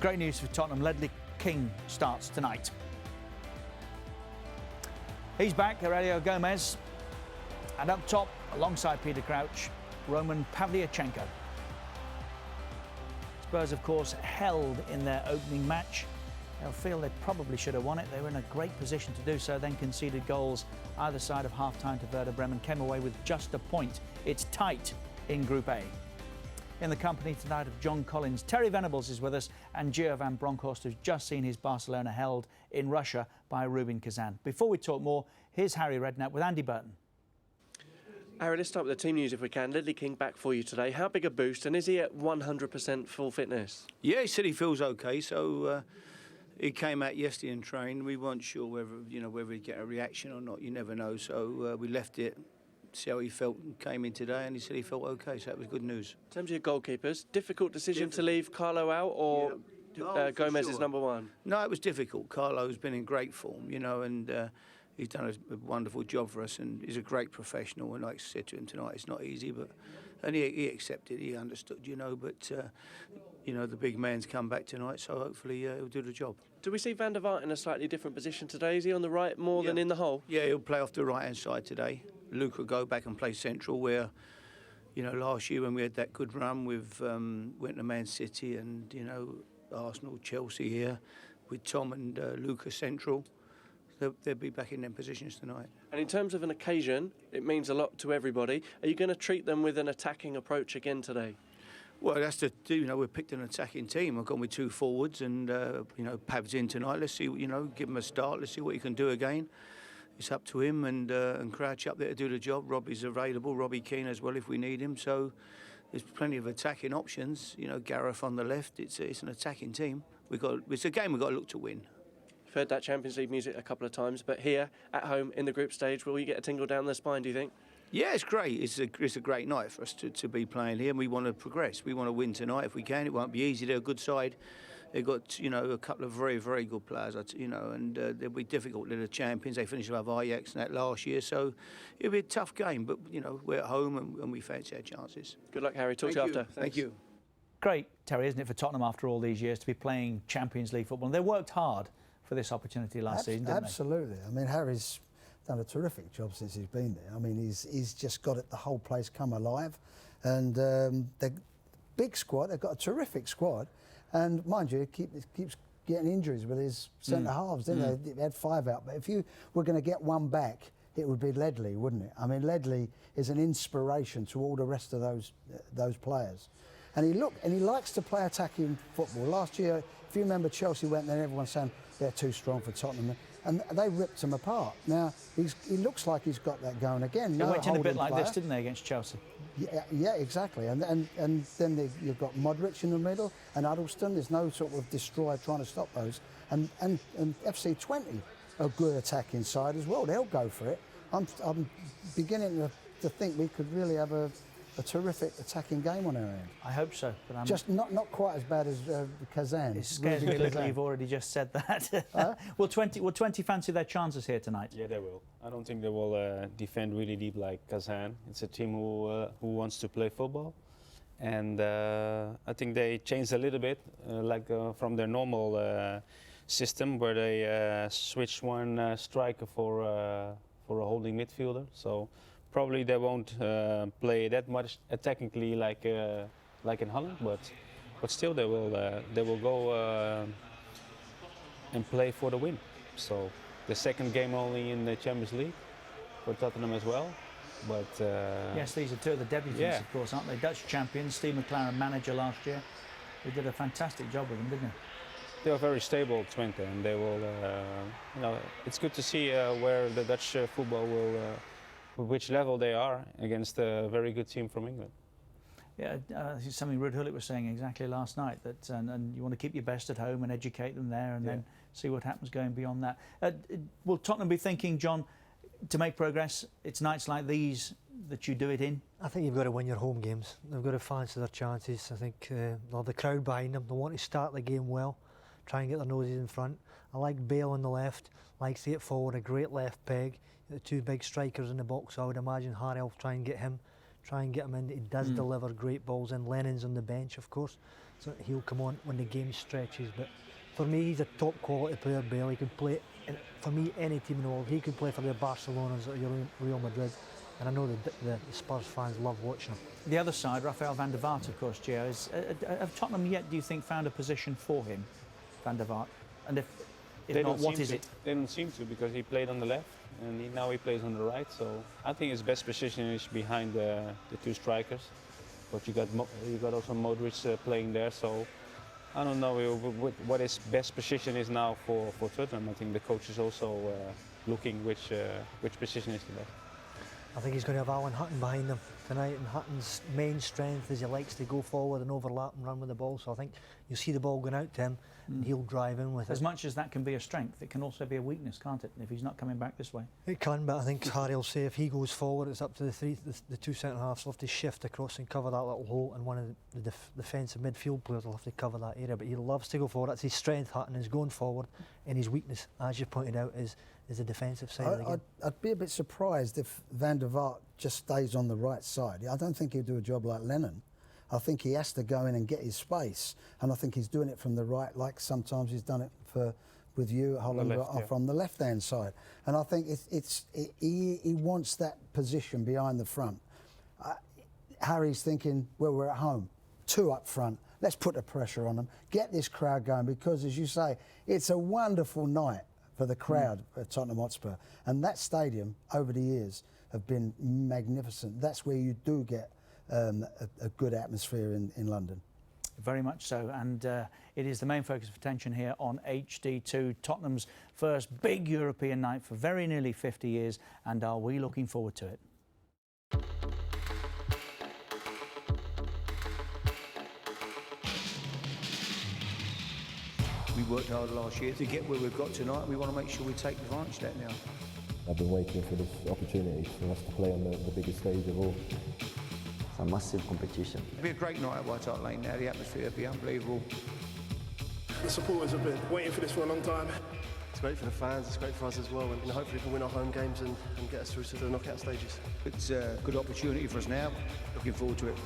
Great news for Tottenham. Ledley King starts tonight. He's back, Aurelio Gomez. And up top, alongside Peter Crouch, Roman Pavlyuchenko. Spurs, of course, held in their opening match. They'll feel they probably should have won it. They were in a great position to do so, then conceded goals either side of half-time to Werder Bremen, came away with just a point. It's tight in Group A. In the company tonight of John Collins, Terry Venables is with us, and Gio van Bronckhorst, who's just seen his Barcelona held in Russia by Rubin Kazan. Before we talk more, here's Harry Redknapp with Andy Burton. Harry, let's start with the team news if we can. Ledley King back for you today. How big a boost, and is he at 100% full fitness? Yeah, he said he feels okay, so he came out yesterday and trained. We weren't sure whether he'd get a reaction or not. You never know, so we left it, see how he felt, and came in today, and he said he felt okay, so that was good news. In terms of your goalkeepers, difficult decision to leave Carlo out, or Gomez is number one? No, it was difficult. Carlo's been in great form, and he's done a wonderful job for us, and he's a great professional. And like I said to him tonight, it's not easy, and he accepted, he understood, but the big man's come back tonight, so hopefully he'll do the job. Do we see Van der Vaart in a slightly different position today? Is he on the right more than in the hole? Yeah, he'll play off the right-hand side today. Luke will go back and play central, where, last year when we had that good run with went to Man City and, Arsenal, Chelsea here, with Tom and Luca central, they'll be back in their positions tonight. And in terms of an occasion, it means a lot to everybody. Are you going to treat them with an attacking approach again today? Well, that's we've picked an attacking team. I've gone with two forwards, and Pav's in tonight. Let's see, give him a start. Let's see what he can do again. It's up to him and Crouch up there to do the job. Robbie's available, Robbie Keane as well if we need him. So there's plenty of attacking options. Gareth on the left. It's an attacking team. It's a game we've got to look to win. You've heard that Champions League music a couple of times, but here at home in the group stage, will you get a tingle down the spine, do you think? Yeah, it's great. It's a great night for us to be playing here, and we want to progress. We want to win tonight if we can. It won't be easy. They're a good side. They've got a couple of very, very good players, and they'll be difficult. They're the champions. They finished above Ajax and that last year, so it'll be a tough game. But we're at home and we fancy our chances. Good luck, Harry. Talk to you after. Thank you. Great, Terry, isn't it, for Tottenham after all these years to be playing Champions League football? And they worked hard for this opportunity last season, didn't they? Absolutely. I mean, Harry's done a terrific job since he's been there. I mean, he's just got the whole place come alive, and the big squad. They've got a terrific squad, and mind you, it keeps getting injuries with his centre halves. Didn't they? They had 5 out, but if you were going to get one back, it would be Ledley, wouldn't it? I mean, Ledley is an inspiration to all the rest of those players, and he likes to play attacking football. Last year, if you remember, Chelsea went there, and everyone saying they're too strong for Tottenham, and they ripped him apart. Now he looks like he's got that going again. They went in a bit like this, didn't they, against Chelsea? Yeah, exactly. And then you've got Modric in the middle and Huddleston. There's no sort of destroyer trying to stop those. And FC Twente are a good attacking side as well. They'll go for it. I'm beginning to think we could really have a terrific attacking game on our end. I hope so. But I'm just not quite as bad as Kazan. It scares me a little you've already just said that. Will Twente fancy their chances here tonight? Yeah, they will. I don't think they will defend really deep like Kazan. It's a team who wants to play football. And I think they changed a little bit, from their normal system where they switched one striker for a holding midfielder. So probably they won't play that much attackingly like in Holland, but still they will go and play for the win. So the second game only in the Champions League for Tottenham as well. But yes, these are two of the debutants, of course, aren't they? Dutch champions, Steve McLaren, manager last year. They did a fantastic job with them, didn't they? They are very stable, Twente, and they will. It's good to see where the Dutch football will. Which level they are against a very good team from England. Yeah, something Ruud Gullit was saying exactly last night, that and you want to keep your best at home and educate them there, and then see what happens going beyond that. Will Tottenham be thinking, John, to make progress, it's nights like these that you do it in? I think you've got to win your home games. They've got to fancy their chances. I think they'll have the crowd behind them. They want to start the game well, try and get their noses in front. I like Bale on the left, likes to get forward, a great left peg. The two big strikers in the box, I would imagine Harry will try and get him try and get him in. He does deliver great balls, and Lennon's on the bench, of course, so he'll come on when the game stretches. But for me, he's a top quality player, Bale. He could play, for me, any team in the world. He could play for the Barcelonas or Real Madrid, and I know the Spurs fans love watching him. The other side, Rafael van der Vaart, of course, Gio, have Tottenham yet, do you think, found a position for him, van der Vaart? And if not, what is it? They don't seem to, because he played on the left and now he plays on the right. So I think his best position is behind the two strikers. But you got also Modric playing there. So I don't know what his best position is now for Tottenham. I think the coach is also looking which position is the best. I think he's going to have Alan Hutton behind him tonight, and Hutton's main strength is he likes to go forward and overlap and run with the ball. So I think you'll see the ball going out to him, and he'll drive in with it. As much as that can be a strength, it can also be a weakness, can't it, if he's not coming back this way? It can, but I think Harry will say if he goes forward, it's up to the two centre-halves will have to shift across and cover that little hole, and one of the defensive midfield players will have to cover that area. But he loves to go forward. That's his strength, Hutton, is going forward, and his weakness, as you pointed out, is the defensive side of the game. I'd be a bit surprised if Van der Vaart just stays on the right side. I don't think he'll do a job like Lennon. I think he has to go in and get his space, and I think he's doing it from the right, like sometimes he's done it with you from the left-hand side. And I think he wants that position behind the front. Harry's thinking, well, we're at home, two up front. Let's put the pressure on them, get this crowd going, because, as you say, it's a wonderful night for the crowd at Tottenham Hotspur. And that stadium, over the years, have been magnificent. That's where you do get a good atmosphere in London. Very much so, and it is the main focus of attention here on HD2, Tottenham's first big European night for very nearly 50 years, and are we looking forward to it? We worked hard last year to get where we've got tonight. We want to make sure we take advantage of that now. I've been waiting for this opportunity for us to play on the biggest stage of all. It's a massive competition. It'll be a great night at White Hart Lane now. The atmosphere will be unbelievable. The supporters have been waiting for this for a long time. It's great for the fans, it's great for us as well, and hopefully we can win our home games and get us through to the knockout stages. It's a good opportunity for us now. Looking forward to it.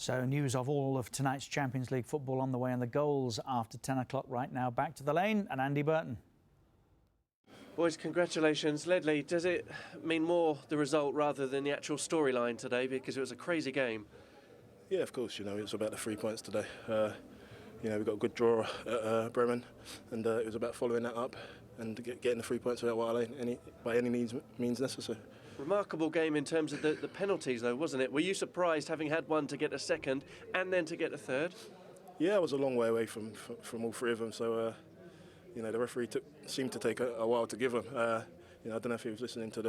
So news of all of tonight's Champions League football on the way, and the goals after 10 o'clock right now. Back to the lane and Andy Burton. Boys, congratulations. Ledley, does it mean more the result rather than the actual storyline today, because it was a crazy game? Yeah, of course, it's about the 3 points today. We got a good draw at Bremen, and it was about following that up and getting the 3 points without by any means necessary. Remarkable game in terms of the penalties, though, wasn't it? Were you surprised, having had one, to get a second and then to get a third? Yeah, I was a long way away from all three of them, so the referee seemed to take a while to give them. I don't know if he was listening to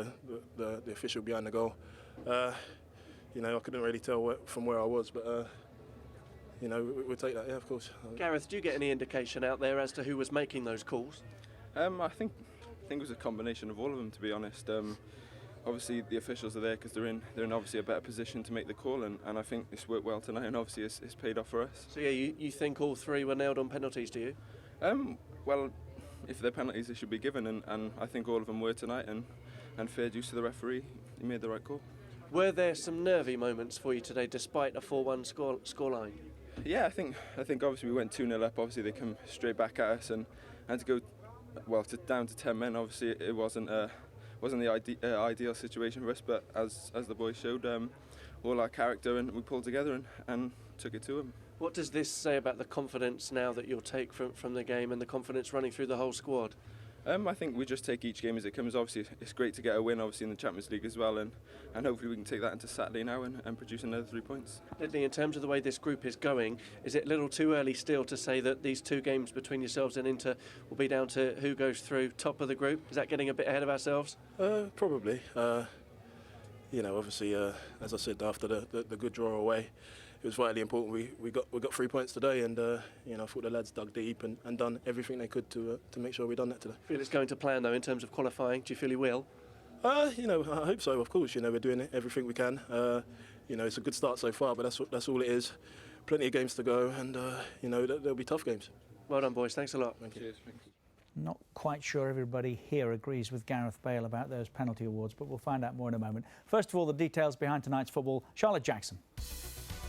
the official behind the goal. I couldn't really tell from where I was, but we'll take that, yeah, of course. Gareth, do you get any indication out there as to who was making those calls? I think it was a combination of all of them, to be honest. Obviously the officials are there because they're in obviously a better position to make the call, and I think it's worked well tonight, and obviously it's paid off for us. So yeah, you think all three were nailed on penalties, do you? Well, if they're penalties, they should be given, and I think all of them were tonight, and fair dues to the referee, he made the right call. Were there some nervy moments for you today, despite a 4-1 scoreline? Yeah, I think obviously we went 2-0 up. Obviously they come straight back at us, and to go down to 10 men. Obviously it wasn't the ideal situation for us, but as the boys showed, all our character, and we pulled together and took it to them. What does this say about the confidence now that you'll take from the game, and the confidence running through the whole squad? I think we just take each game as it comes. Obviously it's great to get a win, obviously, in the Champions League as well, and hopefully we can take that into Saturday now and produce another 3 points. Ledley, in terms of the way this group is going, is it a little too early still to say that these two games between yourselves and Inter will be down to who goes through top of the group? Is that getting a bit ahead of ourselves? Probably. Obviously, as I said, after the good draw away, it was vitally important. We got 3 points today, and I thought the lads dug deep and done everything they could to make sure we done that today. Feel it's going to plan though in terms of qualifying? Do you feel you will? You know, I hope so. Of course, you know, we're doing everything we can. You know, it's a good start so far, but that's all it is. Plenty of games to go, and you know, there'll be tough games. Well done, boys. Thanks a lot. Thank you. Cheers. Thank you. Not quite sure everybody here agrees with Gareth Bale about those penalty awards, but we'll find out more in a moment. First of all, the details behind tonight's football. Charlotte Jackson.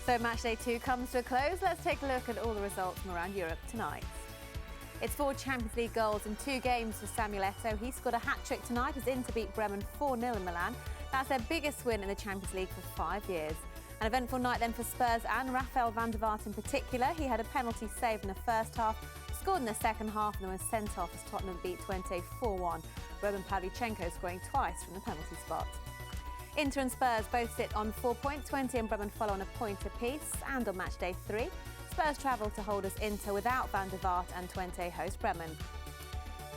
So match day 2 comes to a close. Let's take a look at all the results from around Europe tonight. It's 4 Champions League goals in 2 games for Samuel Eto'o. He scored a hat-trick tonight as Inter beat Bremen 4-0 in Milan. That's their biggest win in the Champions League for 5 years. An eventful night then for Spurs and Rafael van der Vaart in particular. He had a penalty saved in the first half, scored in the second half and then was sent off as Tottenham beat Twente 4-1. Roman Pavlyuchenko scoring twice from the penalty spot. Inter and Spurs both sit on 4 points. Twente and Bremen follow on a point apiece. And on match day 3, Spurs travel to holders Inter without Van der Vaart and Twente host Bremen.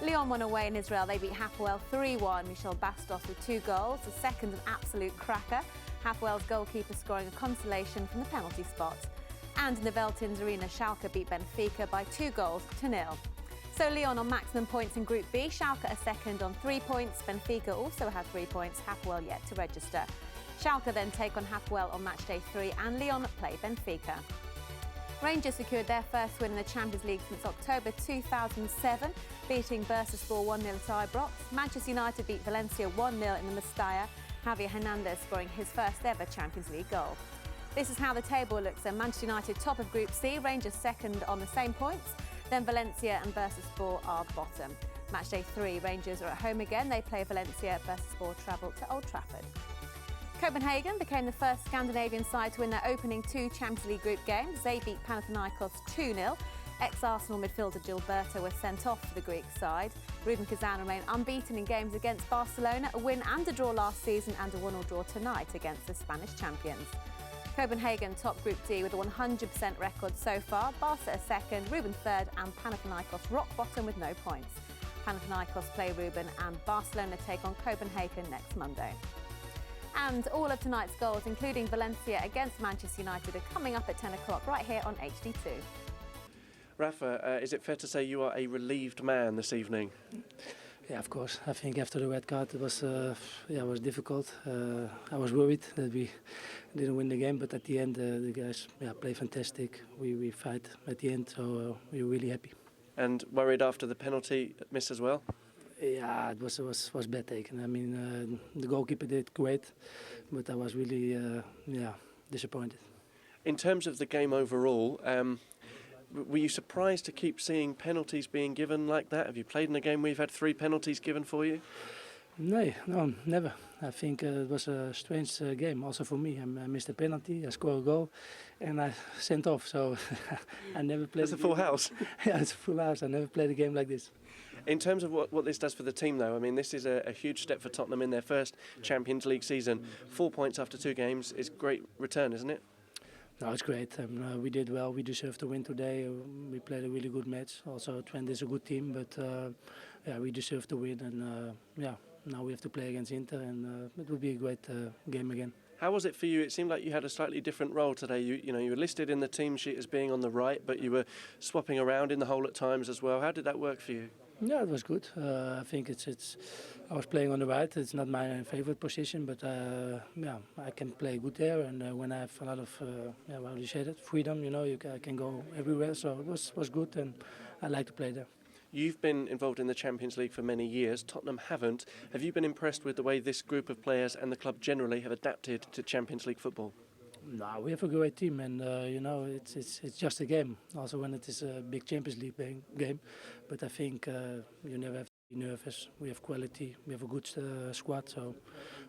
Lyon won away in Israel. They beat Hapoel 3-1. Michel Bastos with 2 goals. The second an absolute cracker. Hapoel's goalkeeper scoring a consolation from the penalty spot. And in the Veltins Arena, Schalke beat Benfica by 2-0. So Lyon on maximum points in Group B. Schalke are second on 3 points. Benfica also have 3 points. Hapoel yet to register. Schalke then take on Hapoel on match day 3 and Lyon play Benfica. Rangers secured their first win in the Champions League since October 2007, beating Bursaspor 1-0 at Ibrox. Manchester United beat Valencia 1-0 in the Mestalla, Javier Hernandez scoring his first ever Champions League goal. This is how the table looks. Manchester United top of Group C, Rangers second on the same points, then Valencia and Bursaspor are bottom. Match day 3, Rangers are at home again. They play Valencia, Bursaspor travel to Old Trafford. Copenhagen became the first Scandinavian side to win their opening 2 Champions League group games. They beat Panathinaikos 2-0. Ex-Arsenal midfielder Gilberto was sent off for the Greek side. Rubin Kazan remained unbeaten in games against Barcelona, a win and a draw last season and a 1-1 draw tonight against the Spanish champions. Copenhagen top Group D with a 100% record so far. Barca are second, Rubin third and Panathinaikos rock bottom with no points. Panathinaikos play Rubin and Barcelona take on Copenhagen next Monday. And all of tonight's goals, including Valencia against Manchester United, are coming up at 10 o'clock right here on HD2. Rafa, is it fair to say you are a relieved man this evening? Yeah, of course. I think after the red card it was difficult. I was worried that we didn't win the game, but at the end the guys play fantastic. We fight at the end, so we're really happy. And worried after the penalty miss as well? Yeah, it was bad taken. I mean, the goalkeeper did great, but I was really disappointed. In terms of the game overall, were you surprised to keep seeing penalties being given like that? Have you played in a game where you've had 3 penalties given for you? No, never. I think it was a strange game also for me. I missed a penalty, I scored a goal, and I sent off. So I never played. It's a full house. Yeah, it's a full house. I never played a game like this. In terms of what this does for the team, though, I mean, this is a huge step for Tottenham in their first Champions League season. 4 points after 2 games is great return, isn't it? No, it's great. We did well. We deserved to win today. We played a really good match. Also, Twente is a good team, but we deserve to win. And now we have to play against Inter, and it will be a great game again. How was it for you? It seemed like you had a slightly different role today. You were listed in the team sheet as being on the right, but you were swapping around in the hole at times as well. How did that work for you? Yeah, it was good. I think I was playing on the right. It's not my favorite position, but I can play good there. And when I have a lot of freedom, I can go everywhere. So it was good, and I like to play there. You've been involved in the Champions League for many years. Tottenham haven't. Have you been impressed with the way this group of players and the club generally have adapted to Champions League football? No, we have a great team, and it's just a game. Also, when it is a big Champions League game, but I think you never have to be nervous. We have quality, we have a good squad. So,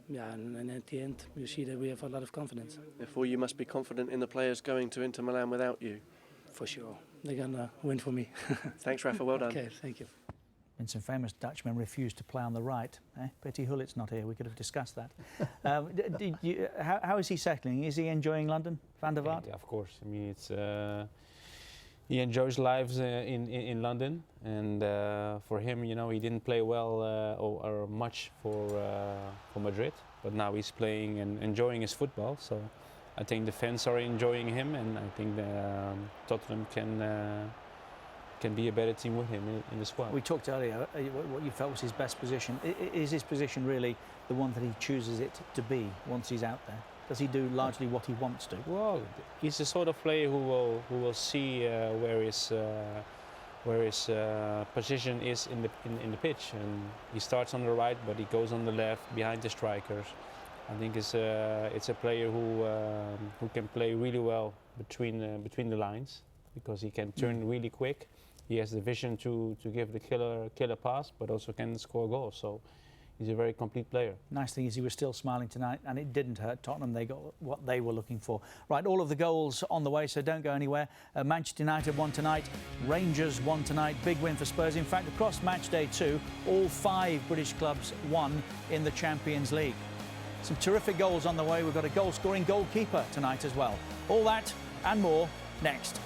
and at the end, you see that we have a lot of confidence. Therefore, you must be confident in the players going to Inter Milan without you. For sure, they're gonna win for me. Thanks, Rafa. Well done. Okay, thank you. And some famous Dutchmen refused to play on the right. Petty Hulit's not here. We could have discussed that. How is he settling? Is he enjoying London, Van der Vaart? Yeah, of course. I mean, it's he enjoys lives in London, and for him, he didn't play well or much for Madrid, but now he's playing and enjoying his football. So I think the fans are enjoying him, and I think Tottenham can be a better team with him in the squad. We talked earlier what you felt was his best position. Is his position really the one that he chooses it to be once he's out there? Does he do largely what he wants to? Well, he's the sort of player who will see where his position is in the pitch, and he starts on the right, but he goes on the left behind the strikers. I think it's a player who can play really well between the lines, because he can turn really quick. He has the vision to give the killer pass, but also can score goals. So he's a very complete player. Nice thing is he was still smiling tonight, and it didn't hurt Tottenham. They got what they were looking for. Right, all of the goals on the way, so don't go anywhere. Manchester United won tonight, Rangers won tonight. Big win for Spurs. In fact, across match day 2, all 5 British clubs won in the Champions League. Some terrific goals on the way. We've got a goal-scoring goalkeeper tonight as well. All that and more next.